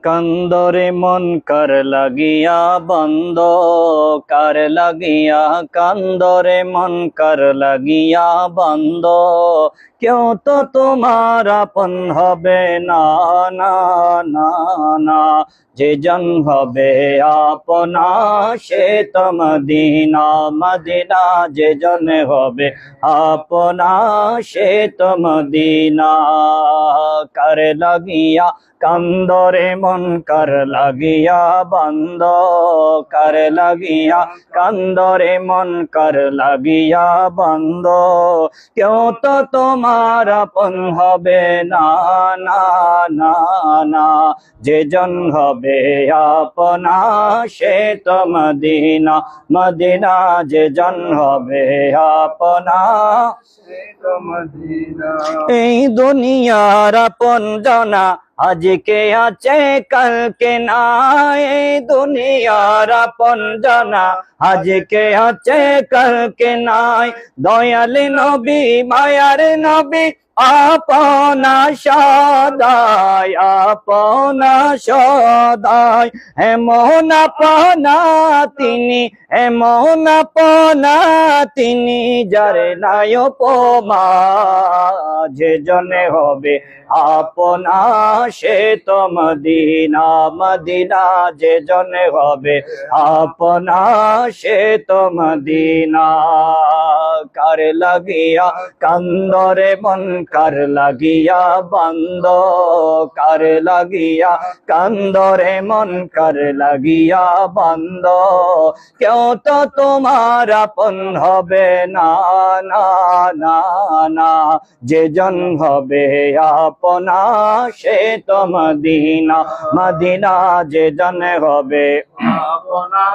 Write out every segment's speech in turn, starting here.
কান্দরে মন কার লাগিয়া বন্ধ, কার লাগিয়া কান্দরে মন কার লাগিয়া বন্ধ। কেউ তো তোমার আপন হবে না, না না না। যে জন হবে আপনা সে তো মদিনা, মদিনা যে জন হবে আপনা সে তো মদিনা। কার লাগিয়া কান্দরে মন কার লাগিয়া বন্ধ, কার লাগিয়া কান্দরে মন কার লাগিয়া বন্ধ। কেউ তো তোমার আপন হবে না, না না না। যে জন হবে আপনা সে তো মদিনা, মদিনা যে জন হবে আপনা সে তো মদিনা। এই দুনিয়ার আপন জনা আজকে আছে কালকে নাই, এই দুনিয়ার আপন জনা আজকে আছে কালকে নাই। দয়াল নবী মায়ার নবী আপনা সদাই, আপনা সদাই। এমন আপনা তিনি, এমন আপনা তিনি যার নাই উপমা। যে জনে হবে আপনা সে তো মদিনা, মদিনা যে জনে হবে আপনা সে তো মদিনা। কার লাগিয়া কান্দরে মন কার লাগিয়া বন্ধ, কার লাগিয়া কান্দরে মন কার লাগিয়া বন্ধ। কেউ তো তোমার আপন হবে না, না না না। যে জন হবে আপনা সে তো মদিনা, মদিনা যে জন হবে আপনা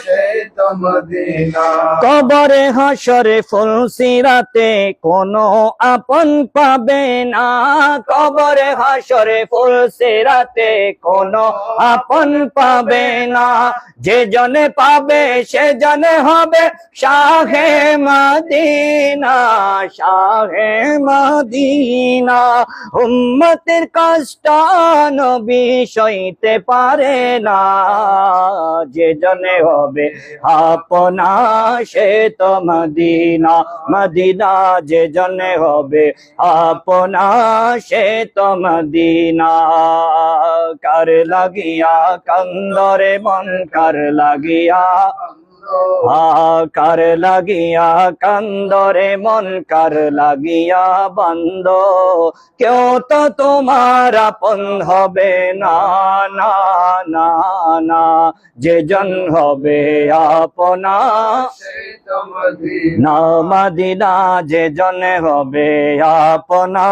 সে তো মদিনা। কবরে হাসরে ফুলসিরাতে কোনো আপন পাবে না, কবরে হাসরে ফুলসিরাতে কোনো আপন পাবে না। যে জনে পাবে সে জনে হবে শাহে মদিনা, শাহে মদিনা। উম্মতের কষ্ট নবী সইতে পারে না, যে জনে হবে আপনা সে তো মদিনা, মদিনা যে জনে হবে আপনা সে তো মদিনা। কার লাগিয়া কান্দরে মন কার লাগিয়া, কার লাগিয়া কান্দরে মন কার লাগিয়া বন্ধ। কেউ তো তোমার আপন হবে না, না না না। যে জন হবে আপনা সে তো মদিনা, মদিনা যে জন হবে আপনা।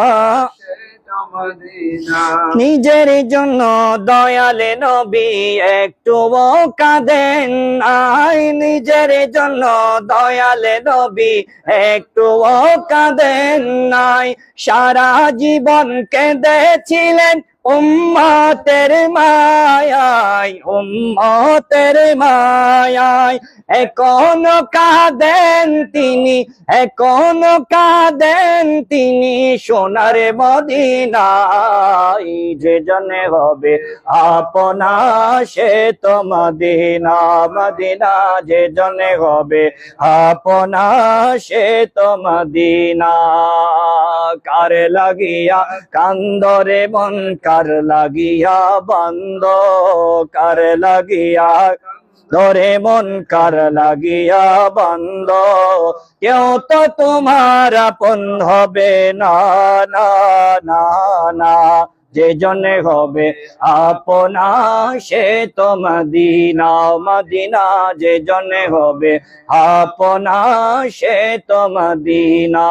নিজের জন্য দয়ালে নবী একটু কাঁদেন নাই, নিজের জন্য দয়ালে নবী একটু কাঁদেন নাই। সারা জীবন কেঁদেছিলেন উম্মতের মায়ায়, উম্মতের মায়ায়। এখনো কাঁদেন তিনি, এখনো কাঁদেন তিনি সোনার মদিনায়। যে জনে হবে আপনা সে তো মদিনা, মদিনা যে জনে হবে আপনা সে তো মদিনা। কার লাগিয়া কান্দরে মন কার লাগিয়া বন্ধ, কার লাগিয়া ধরে মন কার লাগিয়া বন্ধ। কেউ তো তোমার আপন হবে না, না না না। যে জনে হবে আপনা সে তো মদিনা, মদিনা যে জনে হবে আপনা সে তো মদিনা।